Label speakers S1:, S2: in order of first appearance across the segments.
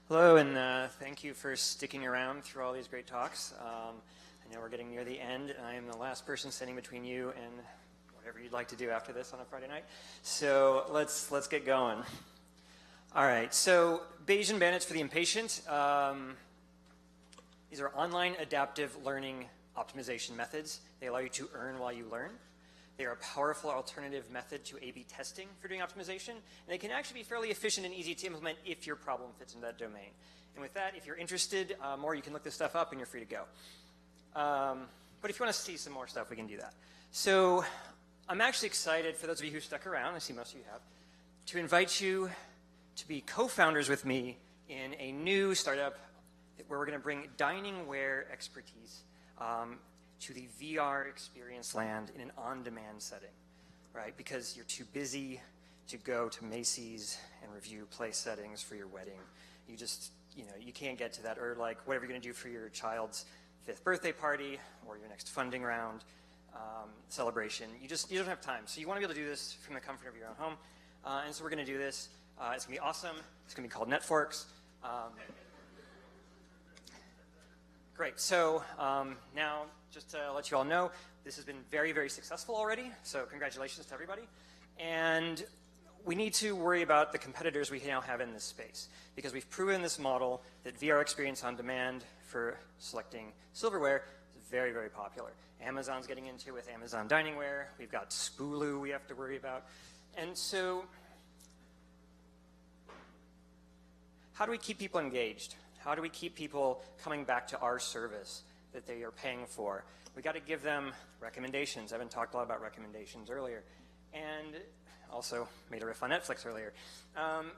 S1: Hello, and thank you for sticking around through all these great talks. I know we're getting near the end, and I am the last person standing between you and whatever you'd like to do after this on a Friday night. So let's get going. All right, so Bayesian Bandits for the impatient. These are online adaptive learning optimization methods. They allow you to earn while you learn. They are a powerful alternative method to A/B testing for doing optimization, and they can actually be fairly efficient and easy to implement if your problem fits into that domain. And with that, if you're interested more, you can look this stuff up and you're free to go. But if you want to see some more stuff, we can do that. So I'm actually excited, for those of you who stuck around, I see most of you have, to invite you to be co-founders with me in a new startup where we're going to bring diningware expertise to the VR experience land in an on-demand setting, right? Because you're too busy to go to Macy's and review place settings for your wedding. You just, you can't get to that, or like whatever you're gonna do for your child's 5th birthday party or your next funding round celebration. You don't have time. So you wanna be able to do this from the comfort of your own home. And so we're gonna do this. It's gonna be awesome. It's gonna be called Netforks. Great, so now, just to let you all know, this has been very, very successful already, so congratulations to everybody. And we need to worry about the competitors we now have in this space, because we've proven this model that VR experience on demand for selecting silverware is very, very popular. Amazon's getting into it with Amazon Diningware. We've got Spulu we have to worry about. And so, how do we keep people engaged? How do we keep people coming back to our service that they are paying for? We got to give them recommendations. Evan talked a lot about recommendations earlier, and also made a riff on Netflix earlier.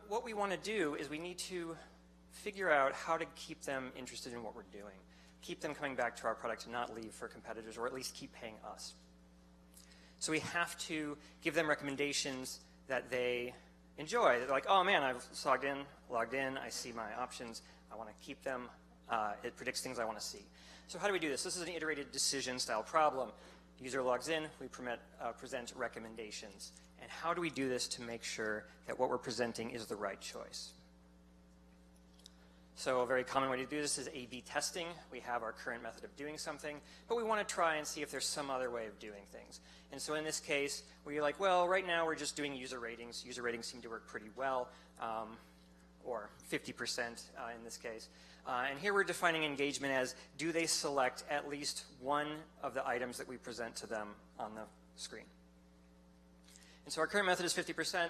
S1: What we want to do is we need to figure out how to keep them interested in what we're doing, keep them coming back to our product and not leave for competitors, or at least keep paying us. So we have to give them recommendations that they enjoy. They're like, oh man, I've logged in, I see my options, I want to keep them. It predicts things I want to see. So how do we do this? This is an iterated decision style problem. User logs in, we present recommendations. And how do we do this to make sure that what we're presenting is the right choice? So a very common way to do this is A/B testing. We have our current method of doing something, but we want to try and see if there's some other way of doing things. And so in this case, we're like, well, right now we're just doing user ratings. User ratings seem to work pretty well, or 50% in this case. And here we're defining engagement as, do they select at least one of the items that we present to them on the screen? And so our current method is 50%.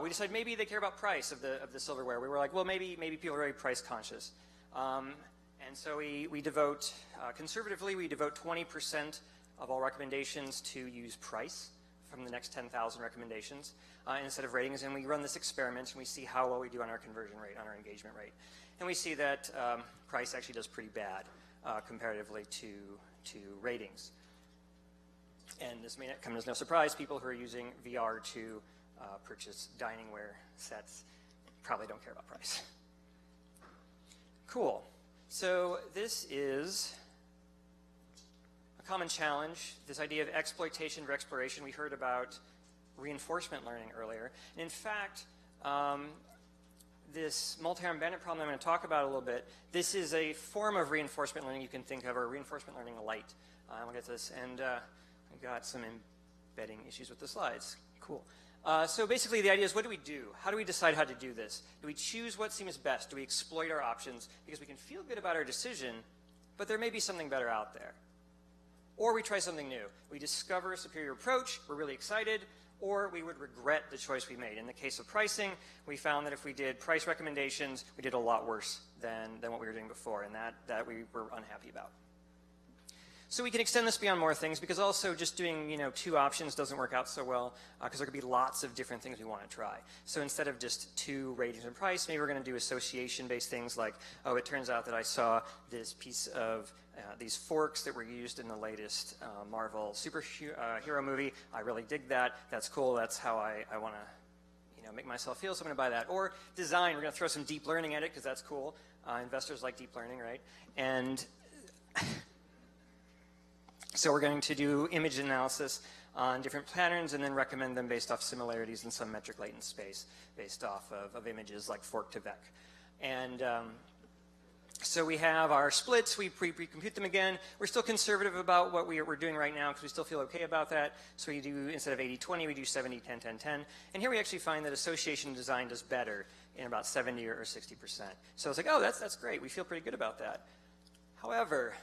S1: We decided maybe they care about price of the silverware. We were like, well, maybe people are very price conscious. And so we devote, conservatively, we devote 20% of all recommendations to use price from the next 10,000 recommendations instead of ratings. And we run this experiment and we see how well we do on our conversion rate, on our engagement rate. And we see that price actually does pretty bad comparatively to ratings. And this may not come as no surprise. People who are using VR to purchase diningware sets probably don't care about price. Cool. So this is a common challenge, this idea of exploitation for exploration. We heard about reinforcement learning earlier. And in fact, this multi-arm bandit problem I'm going to talk about a little bit, this is a form of reinforcement learning you can think of, or reinforcement learning light. We'll get to this. And I've got some embedding issues with the slides. Cool. So basically the idea is, what do we do? How do we decide how to do this? Do we choose what seems best? Do we exploit our options? Because we can feel good about our decision, but there may be something better out there. Or we try something new. We discover a superior approach, we're really excited, or we would regret the choice we made. In the case of pricing, we found that if we did price recommendations, we did a lot worse than what we were doing before, and that we were unhappy about. So we can extend this beyond more things, because also just doing 2 options doesn't work out so well, because there could be lots of different things we want to try. So instead of just 2 ratings and price, maybe we're going to do association-based things like, oh, it turns out that I saw this piece of these forks that were used in the latest Marvel superhero movie. I really dig that. That's cool. That's how I want to make myself feel, so I'm going to buy that. Or design. We're going to throw some deep learning at it, because that's cool. Investors like deep learning, right? And so we're going to do image analysis on different patterns and then recommend them based off similarities in some metric latent space based off of images like fork to vec. And so we have our splits, we pre-compute them again. We're still conservative about what we're doing right now because we still feel okay about that. So we do, instead of 80-20, we do 70-10-10-10. And here we actually find that association design does better in about 70 or 60%. So it's like, oh, that's great. We feel pretty good about that. However,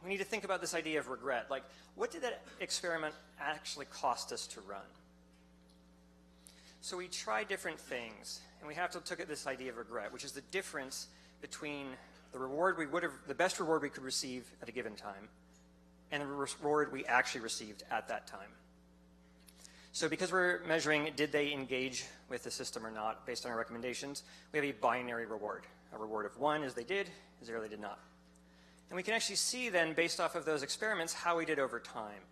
S1: we need to think about this idea of regret. Like, what did that experiment actually cost us to run? So we tried different things, and we have to look at this idea of regret, which is the difference between the best reward we could receive at a given time and the reward we actually received at that time. So because we're measuring did they engage with the system or not based on our recommendations, we have a binary reward. A reward of 1 is they did, 0 they did not. And we can actually see then, based off of those experiments, how we did over time.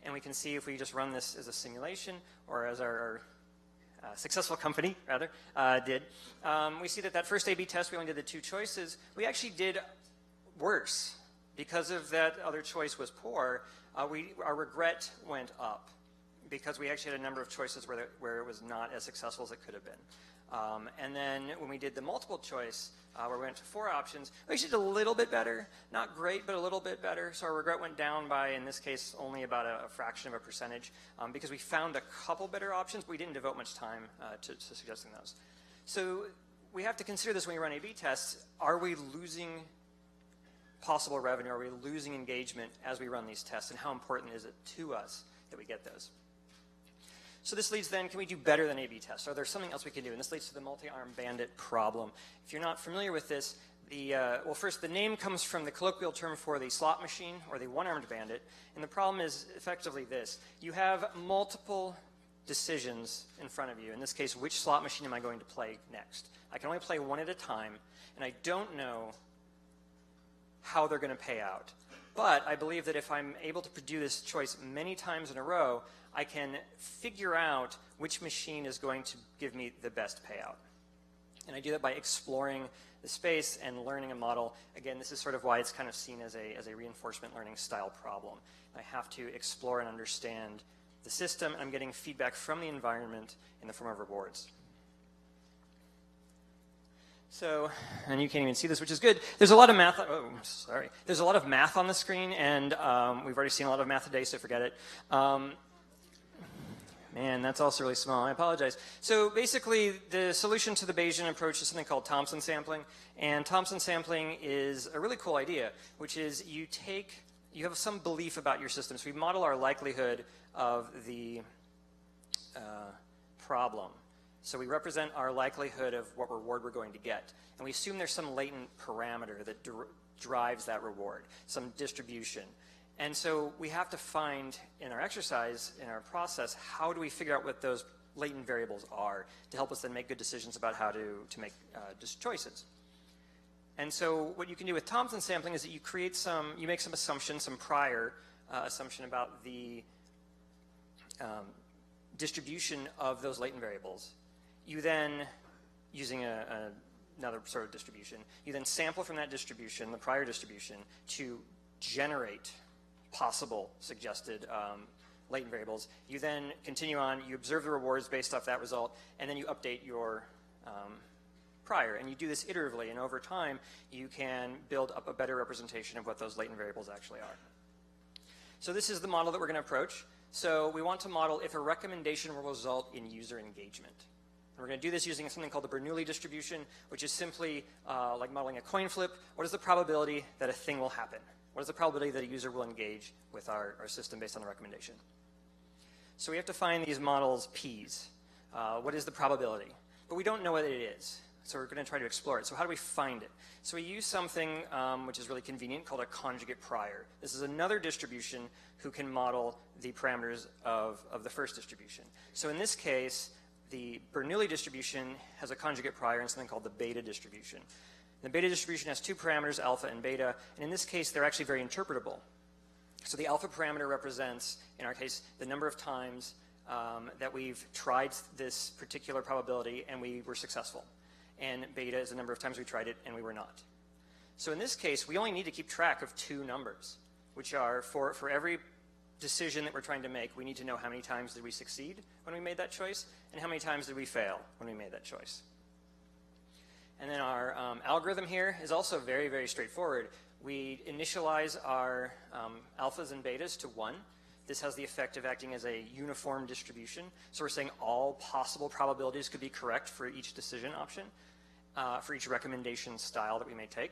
S1: And we can see if we just run this as a simulation, or as our successful company, rather, did. We see that first A/B test, we only did the 2 choices. We actually did worse. Because of that other choice was poor, our regret went up, because we actually had a number of choices where it was not as successful as it could have been. And then when we did the multiple choice, where we went to 4 options, we actually did a little bit better. Not great, but a little bit better. So our regret went down by, in this case, only about a fraction of a percentage, because we found a couple better options, but we didn't devote much time to suggesting those. So we have to consider this when we run A/B tests. Are we losing possible revenue? Are we losing engagement as we run these tests? And how important is it to us that we get those? So this leads then, can we do better than A/B tests? Are there something else we can do? And this leads to the multi-arm bandit problem. If you're not familiar with this, well, first, the name comes from the colloquial term for the slot machine, or the one-armed bandit. And the problem is effectively this. You have multiple decisions in front of you. In this case, which slot machine am I going to play next? I can only play one at a time, and I don't know how they're going to pay out. But I believe that if I'm able to do this choice many times in a row, I can figure out which machine is going to give me the best payout. And I do that by exploring the space and learning a model. Again, this is sort of why it's kind of seen as a reinforcement learning style problem. I have to explore and understand the system, and I'm getting feedback from the environment in the form of rewards. So, and you can't even see this, which is good. There's a lot of math. Oh, sorry. There's a lot of math on the screen, and we've already seen a lot of math today, so forget it. Man, that's also really small. I apologize. So basically, the solution to the Bayesian approach is something called Thompson sampling. And Thompson sampling is a really cool idea, which is you have some belief about your system. So we model our likelihood of the problem. So we represent our likelihood of what reward we're going to get. And we assume there's some latent parameter that drives that reward, some distribution. And so we have to find in our exercise, in our process, how do we figure out what those latent variables are to help us then make good decisions about how to make just choices. And so what you can do with Thompson sampling is that you make some assumptions, some prior assumption about the distribution of those latent variables. You then, using another sort of distribution, you then sample from that distribution, the prior distribution, to generate possible suggested latent variables. You then continue on, you observe the rewards based off that result, and then you update your prior. And you do this iteratively, and over time, you can build up a better representation of what those latent variables actually are. So this is the model that we're going to approach. So we want to model if a recommendation will result in user engagement. And we're going to do this using something called the Bernoulli distribution, which is simply like modeling a coin flip. What is the probability that a thing will happen? What is the probability that a user will engage with our system based on the recommendation? So we have to find these models P's. What is the probability? But we don't know what it is. So we're going to try to explore it. So how do we find it? So we use something which is really convenient called a conjugate prior. This is another distribution who can model the parameters of the first distribution. So in this case, the Bernoulli distribution has a conjugate prior in something called the beta distribution. The beta distribution has 2 parameters, alpha and beta, and in this case, they're actually very interpretable. So the alpha parameter represents, in our case, the number of times that we've tried this particular probability and we were successful. And beta is the number of times we tried it and we were not. So in this case, we only need to keep track of 2 numbers, which are for every decision that we're trying to make, we need to know how many times did we succeed when we made that choice and how many times did we fail when we made that choice. And then our algorithm here is also very, very straightforward. We initialize our alphas and betas to 1. This has the effect of acting as a uniform distribution. So we're saying all possible probabilities could be correct for each decision option, for each recommendation style that we may take.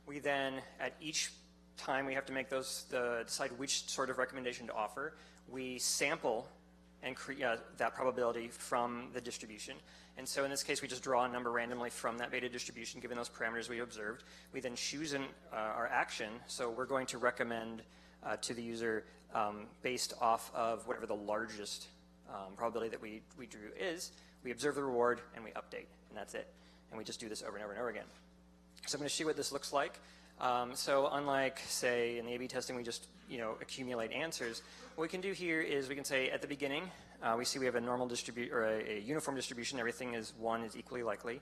S1: We then, at each time we have to make those, decide which sort of recommendation to offer, we sample and create that probability from the distribution. And so in this case, we just draw a number randomly from that beta distribution, given those parameters we observed. We then choose our action. So we're going to recommend to the user based off of whatever the largest probability that we drew is. We observe the reward, and we update, and that's it. And we just do this over and over and over again. So I'm going to show you what this looks like. So unlike, say, in the A/B testing, we just accumulate answers. What we can do here is we can say at the beginning, we see we have a normal or a uniform distribution. Everything is 1 is equally likely.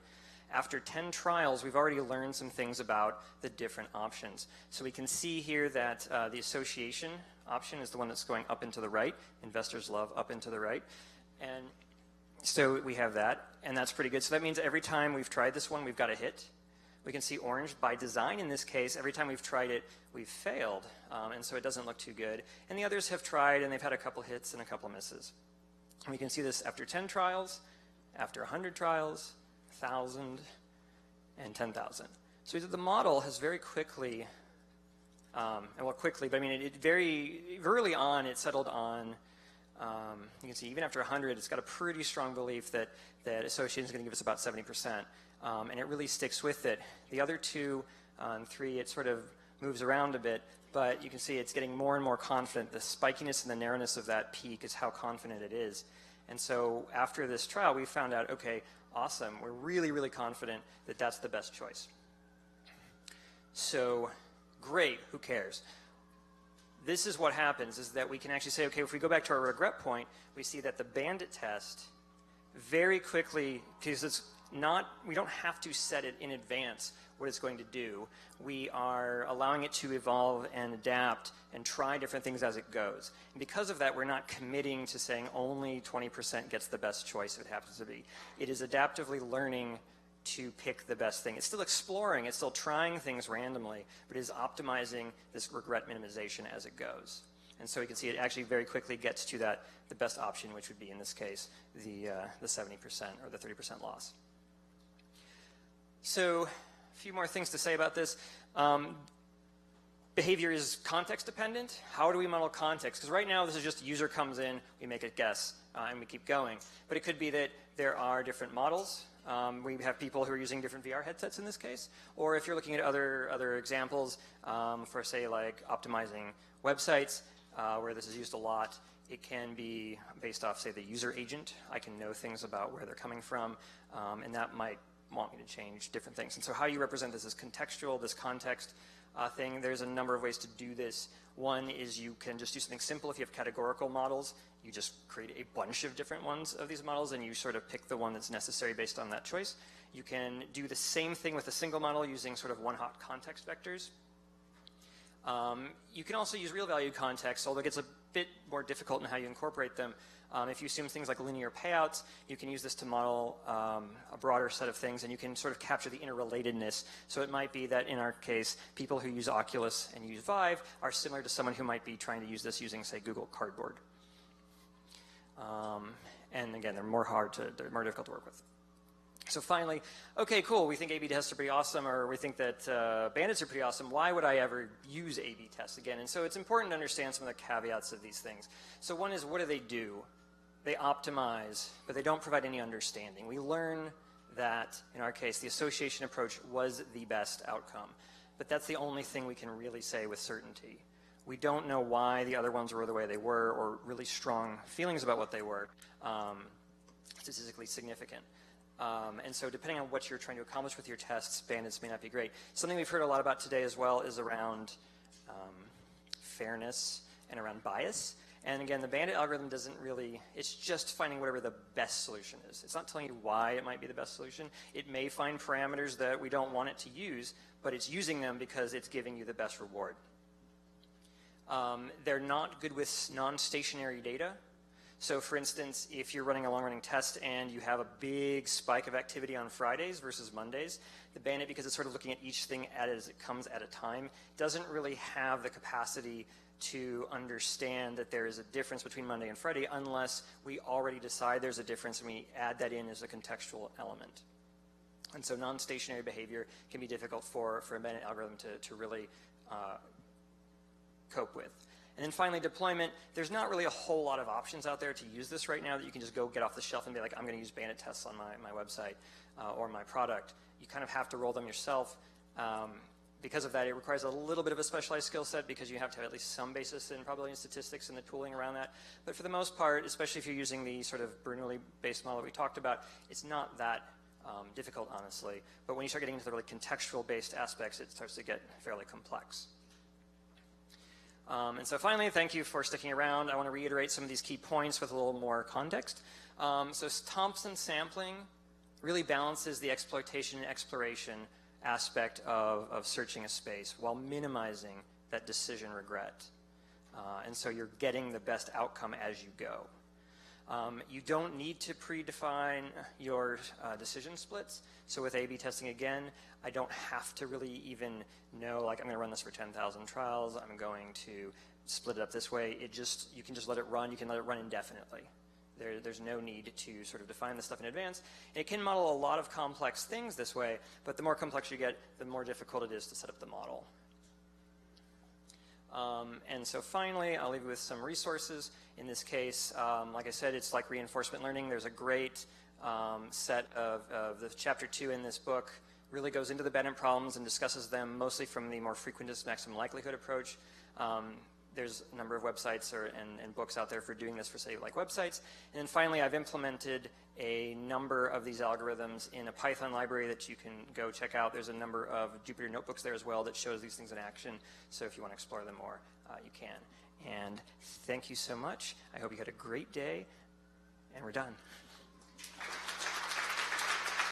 S1: After 10 trials, we've already learned some things about the different options. So we can see here that the association option is the one that's going up and to the right. Investors love up and to the right. And so we have that, and that's pretty good. So that means every time we've tried this one, we've got a hit. We can see orange by design in this case. Every time we've tried it, we've failed, and so it doesn't look too good. And the others have tried, and they've had a couple hits and a couple misses. And we can see this after 10 trials, after 100 trials, 1,000, and 10,000. So the model has very quickly, but I mean, it very early on, it settled on, you can see even after 100, it's got a pretty strong belief that association is going to give us about 70%. And it really sticks with it. The other 2 and 3, it sort of moves around a bit, but you can see it's getting more and more confident. The spikiness and the narrowness of that peak is how confident it is. And so after this trial, we found out, okay, awesome. We're really, really confident that that's the best choice. So great, who cares? This is what happens, is that we can actually say, okay, if we go back to our regret point, we see that the Bandit test very quickly, because we don't have to set it in advance what it's going to do. We are allowing it to evolve and adapt and try different things as it goes. And because of that, we're not committing to saying only 20% gets the best choice if it happens to be. It is adaptively learning to pick the best thing. It's still exploring, it's still trying things randomly, but it is optimizing this regret minimization as it goes. And so you can see it actually very quickly gets to the best option, which would be, in this case, the 70% or the 30% loss. So a few more things to say about this. Behavior is context dependent. How do we model context? Because right now this is just user comes in, we make a guess, and we keep going. But it could be that there are different models. We have people who are using different VR headsets in this case. Or if you're looking at other examples for, say, like optimizing websites, where this is used a lot, it can be based off, say, the user agent. I can know things about where they're coming from, and that might want me to change different things. And so how you represent this as contextual, this context thing, there's a number of ways to do this. One is you can just do something simple. If you have categorical models, you just create a bunch of different ones of these models, and you sort of pick the one that's necessary based on that choice. You can do the same thing with a single model using sort of one-hot context vectors. You can also use real value context, although it gets a bit more difficult in how you incorporate them. If you assume things like linear payouts, you can use this to model a broader set of things, and you can sort of capture the interrelatedness. So it might be that in our case, people who use Oculus and use Vive are similar to someone who might be trying to use this using, say, Google Cardboard. And again, they're more difficult to work with. So finally, okay, cool, we think A/B tests are pretty awesome, or we think that bandits are pretty awesome. Why would I ever use A/B tests again? And so it's important to understand some of the caveats of these things. So one is, what do they do? They optimize, but they don't provide any understanding. We learn that, in our case, the association approach was the best outcome. But that's the only thing we can really say with certainty. We don't know why the other ones were the way they were, or really strong feelings about what they were, statistically significant. And so depending on what you're trying to accomplish with your tests, bandits may not be great. Something we've heard a lot about today as well is around fairness and around bias. And again, the bandit algorithm doesn't really, it's just finding whatever the best solution is. It's not telling you why it might be the best solution. It may find parameters that we don't want it to use, but it's using them because it's giving you the best reward. They're not good with non-stationary data. So for instance, if you're running a long-running test and you have a big spike of activity on Fridays versus Mondays, the Bandit, because it's sort of looking at each thing as it comes at a time, doesn't really have the capacity to understand that there is a difference between Monday and Friday unless we already decide there's a difference and we add that in as a contextual element. And so non-stationary behavior can be difficult for a Bandit algorithm to really cope with. And then finally, deployment. There's not really a whole lot of options out there to use this right now that you can just go get off the shelf and be like, I'm going to use Bandit tests on my website or my product. You kind of have to roll them yourself. Because of that, it requires a little bit of a specialized skill set because you have to have at least some basis in probability and statistics and the tooling around that. But for the most part, especially if you're using the sort of Bernoulli-based model we talked about, it's not that difficult, honestly. But when you start getting into the really contextual-based aspects, it starts to get fairly complex. And so finally, thank you for sticking around. I want to reiterate some of these key points with a little more context. So Thompson sampling really balances the exploitation and exploration aspect of searching a space while minimizing that decision regret. And so you're getting the best outcome as you go. You don't need to predefine your decision splits. So with A/B testing, again, I don't have to really even know, like, I'm going to run this for 10,000 trials. I'm going to split it up this way. You can just let it run. You can let it run indefinitely. There's no need to sort of define this stuff in advance. And it can model a lot of complex things this way, but the more complex you get, the more difficult it is to set up the model. And so finally, I'll leave you with some resources. In this case, like I said, it's like reinforcement learning. There's a great set of the chapter 2 in this book really goes into the Bandit problems and discusses them mostly from the more frequentist maximum likelihood approach. There's a number of websites and books out there for doing this for, say, like websites. And then finally, I've implemented a number of these algorithms in a Python library that you can go check out. There's a number of Jupyter notebooks there as well that shows these things in action. So if you want to explore them more, you can. And thank you so much. I hope you had a great day, and we're done.